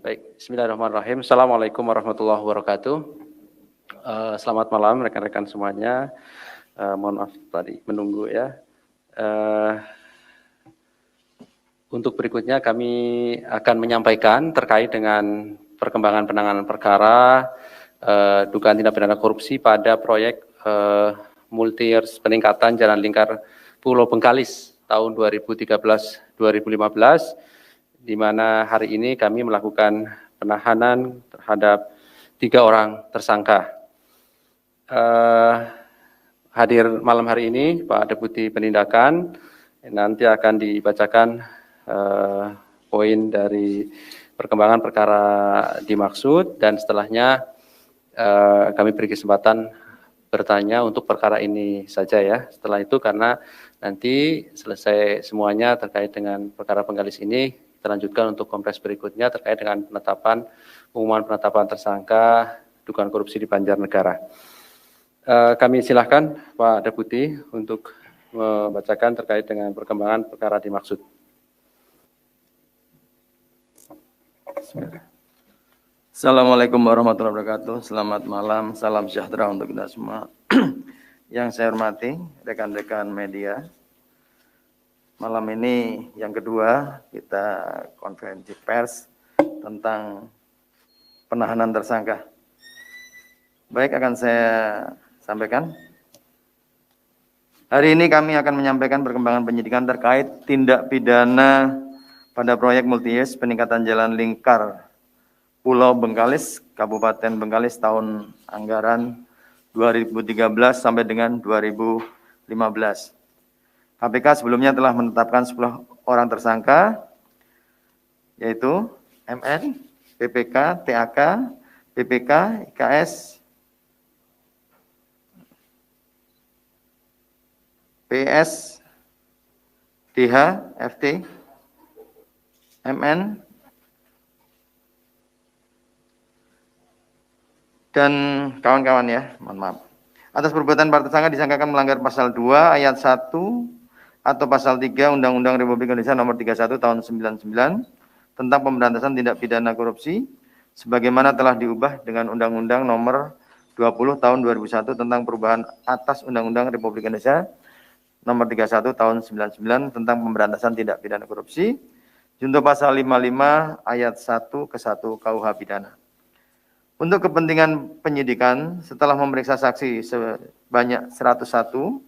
Baik, bismillahirrahmanirrahim. Assalamualaikum warahmatullahi wabarakatuh. Selamat malam rekan-rekan semuanya. Mohon maaf tadi menunggu ya. Untuk berikutnya kami akan menyampaikan terkait dengan perkembangan penanganan perkara dugaan tindak pidana korupsi pada proyek multi-years peningkatan jalan lingkar Pulau Bengkalis tahun 2013-2015, di mana hari ini kami melakukan penahanan terhadap 3 orang tersangka. Hadir malam hari ini Pak Deputi Penindakan, nanti akan dibacakan poin dari perkembangan perkara dimaksud, dan setelahnya kami beri kesempatan bertanya untuk perkara ini saja ya. Setelah itu karena nanti selesai semuanya terkait dengan perkara Bengkalis ini, kita lanjutkan untuk kompres berikutnya terkait dengan pengumuman penetapan tersangka dugaan korupsi di Banjarnegara. Kami silakan Pak Deputi untuk membacakan terkait dengan perkembangan perkara dimaksud. Assalamualaikum warahmatullahi wabarakatuh. Selamat malam, salam sejahtera untuk kita semua. Yang saya hormati rekan-rekan media, malam ini yang kedua kita konferensi pers tentang penahanan tersangka. Baik, akan saya sampaikan. Hari ini kami akan menyampaikan perkembangan penyidikan terkait tindak pidana pada proyek multi-years peningkatan jalan lingkar Pulau Bengkalis, Kabupaten Bengkalis tahun anggaran 2013 sampai dengan 2015. KPK sebelumnya telah menetapkan 10 orang tersangka, yaitu MN, PPK, TAK, PPK, IKS, PS, DH, FT, MN, dan kawan-kawan ya, mohon maaf. Atas perbuatan para tersangka disangkakan melanggar pasal 2 ayat 1 atau pasal 3 Undang-Undang Republik Indonesia nomor 31 tahun 99 tentang pemberantasan tindak pidana korupsi sebagaimana telah diubah dengan Undang-Undang nomor 20 tahun 2001 tentang perubahan atas Undang-Undang Republik Indonesia nomor 31 tahun 99 tentang pemberantasan tindak pidana korupsi junto pasal 55 ayat 1 ke 1 KUH pidana. Untuk kepentingan penyidikan, setelah memeriksa saksi sebanyak 101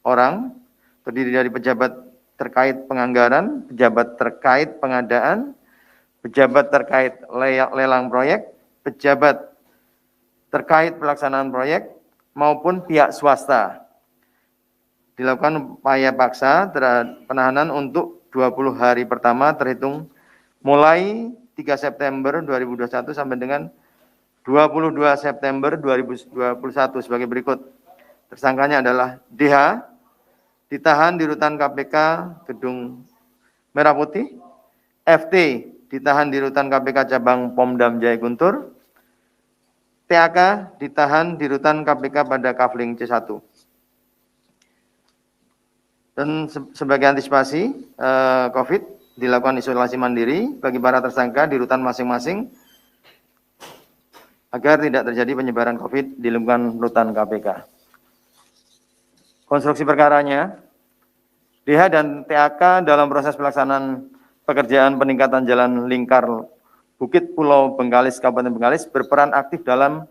orang, terdiri dari pejabat terkait penganggaran, pejabat terkait pengadaan, pejabat terkait lelang proyek, pejabat terkait pelaksanaan proyek, maupun pihak swasta. Dilakukan upaya paksa terhadap penahanan untuk 20 hari pertama terhitung mulai 3 September 2021 sampai dengan 22 September 2021 sebagai berikut. Tersangkanya adalah DH, ditahan di rutan KPK Gedung Merah Putih, FT, ditahan di rutan KPK Cabang Pomdam Jaya Guntur, TAK, ditahan di rutan KPK pada Kafling C1. Dan sebagai antisipasi COVID, dilakukan isolasi mandiri bagi para tersangka di rutan masing-masing agar tidak terjadi penyebaran COVID di lingkungan rutan KPK. Konstruksi perkaranya, DH dan TAK dalam proses pelaksanaan pekerjaan peningkatan jalan lingkar Bukit Pulau Bengkalis, Kabupaten Bengkalis berperan aktif dalam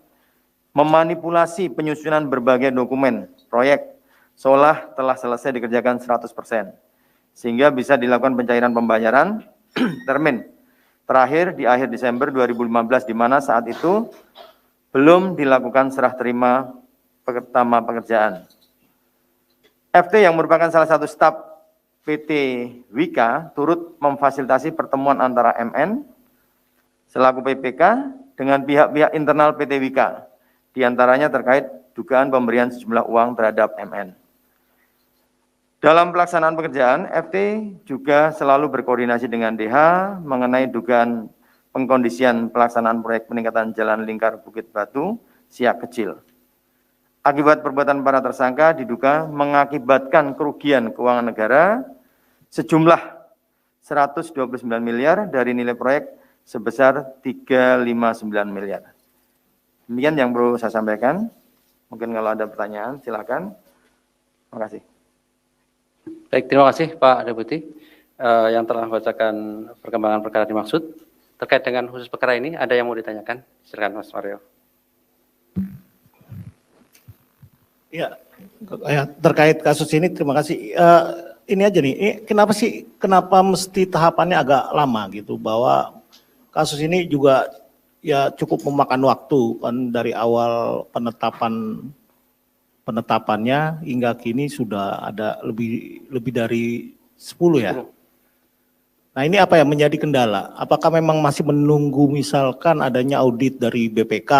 memanipulasi penyusunan berbagai dokumen proyek seolah telah selesai dikerjakan 100%, sehingga bisa dilakukan pencairan pembayaran termin terakhir di akhir Desember 2015, di mana saat itu belum dilakukan serah terima pertama pekerjaan. FT yang merupakan salah satu staf PT Wika turut memfasilitasi pertemuan antara MN selaku PPK dengan pihak-pihak internal PT Wika, diantaranya terkait dugaan pemberian sejumlah uang terhadap MN. Dalam pelaksanaan pekerjaan, FT juga selalu berkoordinasi dengan DH mengenai dugaan pengkondisian pelaksanaan proyek peningkatan jalan lingkar Bukit Batu, Siak Kecil. Akibat perbuatan para tersangka diduga mengakibatkan kerugian keuangan negara sejumlah 129 miliar dari nilai proyek sebesar 359 miliar. Demikian yang perlu saya sampaikan. Mungkin kalau ada pertanyaan, silakan. Terima kasih. Baik, terima kasih Pak Deputi yang telah membacakan perkembangan perkara dimaksud. Terkait dengan khusus perkara ini, ada yang mau ditanyakan? Silakan Mas Mario. Ya, terkait kasus ini terima kasih. Ini aja nih, kenapa mesti tahapannya agak lama gitu, bahwa kasus ini juga ya cukup memakan waktu kan, dari awal penetapannya hingga kini sudah ada lebih dari 10 ya. Nah, ini apa yang menjadi kendala? Apakah memang masih menunggu misalkan adanya audit dari BPK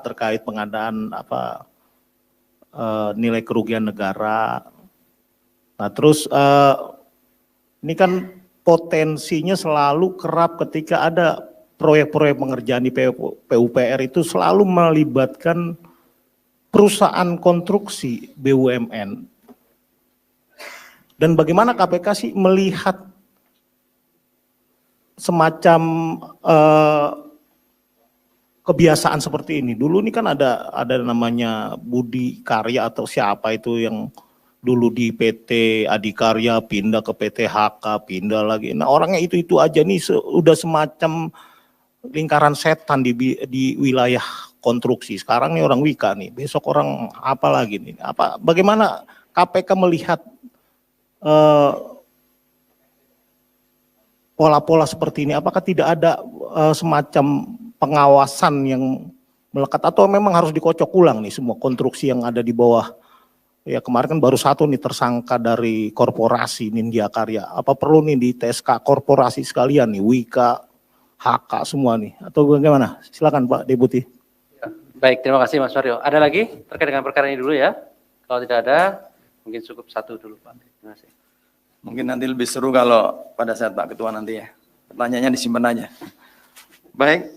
terkait pengadaan nilai kerugian negara? Nah, terus ini kan potensinya selalu kerap ketika ada proyek-proyek pengerjaan di PUPR itu selalu melibatkan perusahaan konstruksi BUMN. Dan bagaimana KPK sih melihat semacam kebiasaan seperti ini? Dulu ini kan ada namanya Budi Karya atau siapa itu yang dulu di PT Adikarya pindah ke PT HK, pindah lagi. Nah, orangnya itu aja nih udah semacam lingkaran setan di wilayah konstruksi. Sekarang nih orang Wika nih, besok orang apa lagi nih? Bagaimana KPK melihat pola-pola seperti ini? Apakah tidak ada semacam pengawasan yang melekat atau memang harus dikocok ulang nih semua konstruksi yang ada di bawah? Ya, kemarin kan baru satu nih tersangka dari korporasi Nindya Karya. Apa perlu nih di TSK korporasi sekalian nih, Wika, HK semua nih, atau bagaimana? Silakan Pak Deputi. Ya, baik, terima kasih Mas Mario. Ada lagi terkait dengan perkara ini dulu ya? Kalau tidak ada, mungkin cukup satu dulu Pak. Terima kasih. Mungkin nanti lebih seru kalau pada saat Pak Ketua nanti ya. Pertanyaannya disimpan aja. Baik.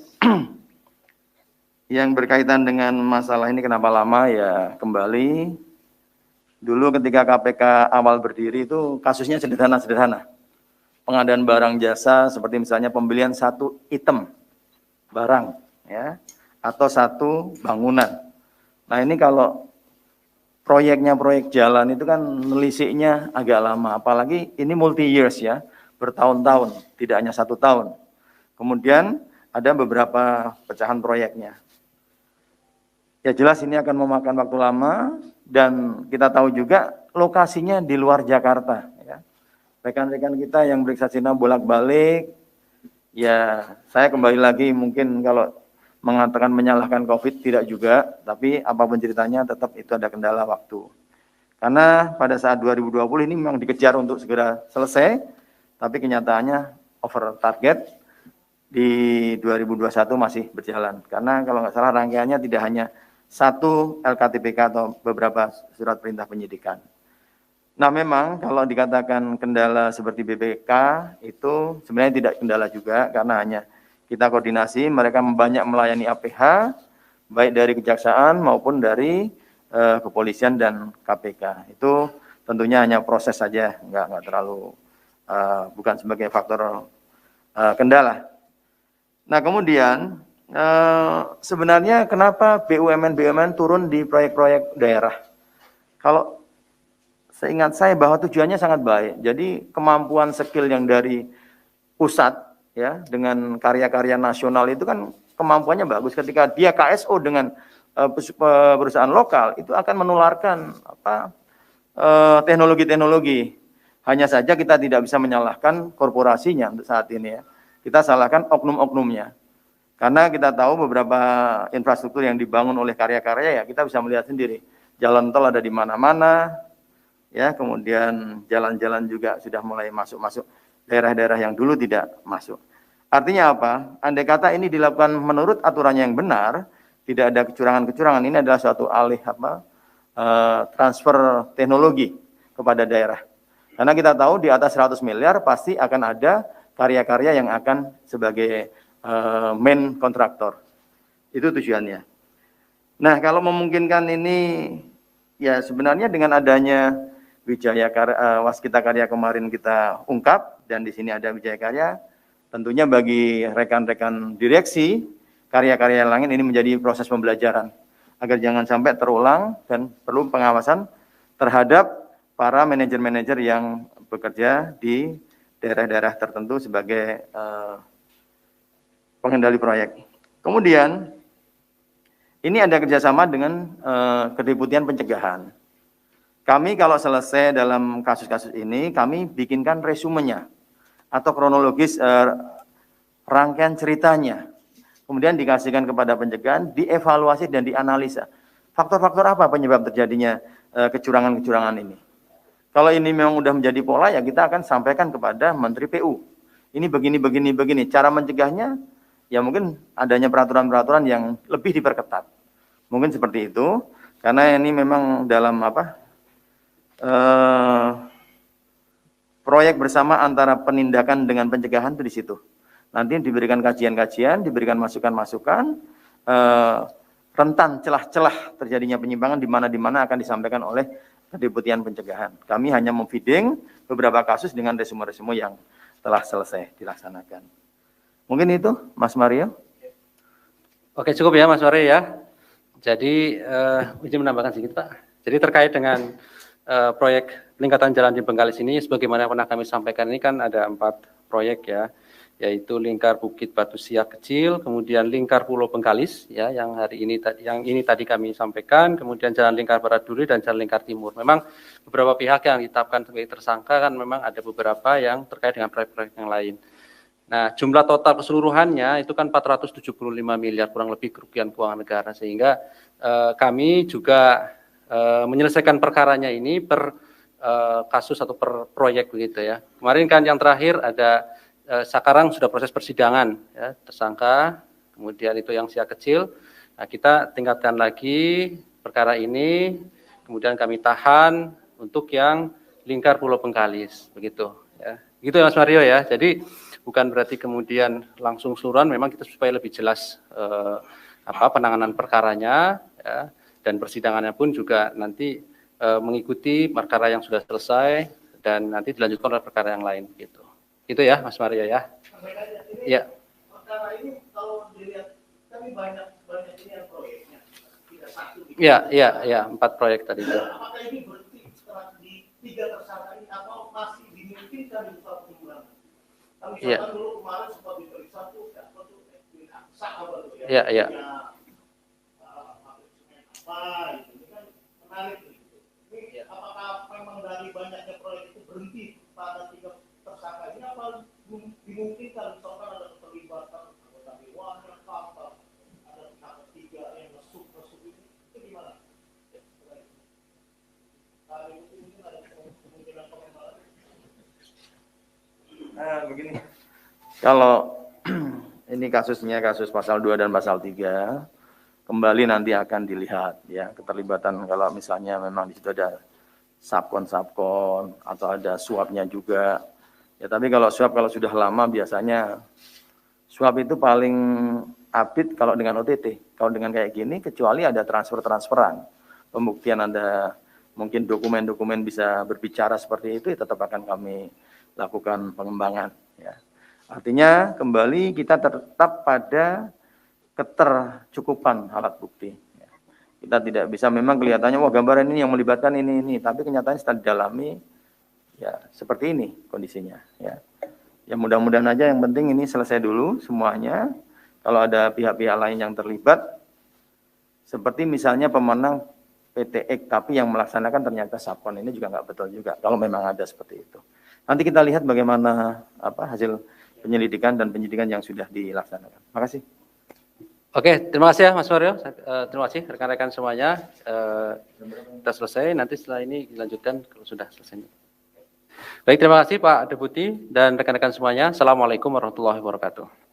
Yang berkaitan dengan masalah ini kenapa lama ya, kembali dulu ketika KPK awal berdiri itu kasusnya sederhana-sederhana. Pengadaan barang jasa seperti misalnya pembelian satu item barang ya, atau satu bangunan. Nah, ini kalau proyek jalan itu kan nelisiknya agak lama, apalagi ini multi years ya, bertahun-tahun, tidak hanya 1 tahun. Kemudian ada beberapa pecahan proyeknya. Ya jelas ini akan memakan waktu lama, dan kita tahu juga lokasinya di luar Jakarta. Ya. Rekan-rekan kita yang beriksa Cina bolak-balik, ya saya kembali lagi mungkin kalau mengatakan menyalahkan COVID tidak juga, tapi apapun ceritanya tetap itu ada kendala waktu. Karena pada saat 2020 ini memang dikejar untuk segera selesai, tapi kenyataannya over target, di 2021 masih berjalan. Karena kalau nggak salah rangkaiannya tidak hanya satu LKTPK atau beberapa surat perintah penyidikan. Nah, memang kalau dikatakan kendala seperti BPK itu sebenarnya tidak kendala juga, karena hanya kita koordinasi, mereka banyak melayani APH, baik dari kejaksaan maupun dari kepolisian dan KPK. Itu tentunya hanya proses saja, nggak terlalu, bukan sebagai faktor kendala. Nah, kemudian sebenarnya kenapa BUMN turun di proyek-proyek daerah? Kalau seingat saya bahwa tujuannya sangat baik. Jadi kemampuan skill yang dari pusat ya dengan karya-karya nasional itu kan kemampuannya bagus. Ketika dia KSO dengan perusahaan lokal itu akan menularkan teknologi-teknologi. Hanya saja kita tidak bisa menyalahkan korporasinya untuk saat ini ya. Kita salahkan oknum-oknumnya. Karena kita tahu beberapa infrastruktur yang dibangun oleh karya-karya ya kita bisa melihat sendiri. Jalan tol ada di mana-mana, ya, kemudian jalan-jalan juga sudah mulai masuk daerah-daerah yang dulu tidak masuk. Artinya apa? Andai kata ini dilakukan menurut aturannya yang benar, tidak ada kecurangan-kecurangan, ini adalah suatu alih transfer teknologi kepada daerah. Karena kita tahu di atas 100 miliar pasti akan ada karya-karya yang akan sebagai main kontraktor. Itu tujuannya. Nah, kalau memungkinkan ini, ya sebenarnya dengan adanya Wijaya Waskita Karya kemarin kita ungkap, dan di sini ada Wijaya Karya, Tentunya bagi rekan-rekan direksi, karya-karya langit ini menjadi proses pembelajaran agar jangan sampai terulang dan perlu pengawasan terhadap para manajer-manajer yang bekerja di daerah-daerah tertentu sebagai pengendali proyek. Kemudian ini ada kerjasama dengan Kedeputian Pencegahan. Kami kalau selesai dalam kasus-kasus ini, kami bikinkan resumenya atau kronologis rangkaian ceritanya. Kemudian dikasihkan kepada pencegahan, dievaluasi dan dianalisa. Faktor-faktor apa penyebab terjadinya kecurangan-kecurangan ini? Kalau ini memang sudah menjadi pola, ya kita akan sampaikan kepada Menteri PU. Ini begini. Cara mencegahnya, ya mungkin adanya peraturan-peraturan yang lebih diperketat. Mungkin seperti itu, karena ini memang dalam proyek bersama antara penindakan dengan pencegahan itu di situ. Nanti diberikan kajian-kajian, diberikan masukan-masukan, rentan celah-celah terjadinya penyimpangan di mana akan disampaikan oleh Kedeputian Pencegahan. Kami hanya memfeeding beberapa kasus dengan resume-resume yang telah selesai dilaksanakan. Mungkin itu, Mas Mario. Oke, cukup ya Mas Mario ya. Jadi izin menambahkan sedikit Pak. Jadi terkait dengan proyek peningkatan jalan di Bengkalis ini, sebagaimana pernah kami sampaikan, ini kan ada 4 proyek ya, yaitu lingkar Bukit Batu Siak kecil, kemudian lingkar Pulau Bengkalis ya, yang ini tadi kami sampaikan, kemudian jalan lingkar Barat Duri dan jalan lingkar Timur. Memang beberapa pihak yang ditetapkan sebagai tersangka kan memang ada beberapa yang terkait dengan proyek-proyek yang lain. Nah, jumlah total keseluruhannya itu kan 475 miliar kurang lebih kerugian keuangan negara, sehingga kami juga menyelesaikan perkaranya ini per kasus atau per proyek begitu ya. Kemarin kan yang terakhir ada sekarang sudah proses persidangan ya, tersangka, kemudian itu yang Siak kecil. Nah, kita tingkatkan lagi perkara ini, kemudian kami tahan untuk yang lingkar Pulau Bengkalis begitu ya. Gitu ya Mas Mario ya. Jadi bukan berarti kemudian langsung suruhan, memang kita supaya lebih jelas penanganan perkaranya ya, dan persidangannya pun juga nanti mengikuti perkara yang sudah selesai dan nanti dilanjutkan oleh perkara yang lain gitu. Itu ya Mas Mario ya. Ya. Perkara ini kalau dilihat kami banyak ini yang proyeknya, tidak satu. Ya, 4 proyek tadi itu. Apakah ini berhenti setelah di 3 tersangka ini atau masih dimungkinkan dibuka pengembangan? Kami misalkan dulu kemarin sempat diperiksa tuh Iya. Ini kan menarik. Ini apakah memang dari banyaknya proyek itu berhenti pada 3 tersangka ini, apa dimungkinkan misalkan ada keterlibatan anggota dewan yang kapal, ada pihak ketiga yang masuk ini, itu gimana? Hari itu mungkin ada kemungkinan pengembangan. Begini. Kalau ini kasusnya kasus pasal 2 dan pasal 3, kembali nanti akan dilihat ya keterlibatan, kalau misalnya memang di situ ada subkon atau ada suapnya juga. Ya tapi kalau suap kalau sudah lama biasanya suap itu paling update kalau dengan OTT. Kalau dengan kayak gini kecuali ada transferan, pembuktian ada mungkin dokumen-dokumen bisa berbicara seperti itu, ya tetap akan kami lakukan pengembangan ya. Artinya kembali kita tetap pada ketercukupan alat bukti. Kita tidak bisa memang kelihatannya wah gambaran ini yang melibatkan ini, tapi kenyataannya setelah didalami ya seperti ini kondisinya ya. Ya mudah-mudahan aja, yang penting ini selesai dulu semuanya. Kalau ada pihak-pihak lain yang terlibat, seperti misalnya pemenang PTX tapi yang melaksanakan ternyata subkon, ini juga nggak betul juga kalau memang ada seperti itu. Nanti kita lihat bagaimana hasil penyelidikan dan penyidikan yang sudah dilaksanakan. Terima kasih. Oke, terima kasih ya Mas Mario. Terima kasih rekan-rekan semuanya. Kita selesai, nanti setelah ini dilanjutkan kalau sudah selesai. Baik, terima kasih Pak Deputi dan rekan-rekan semuanya. Assalamualaikum warahmatullahi wabarakatuh.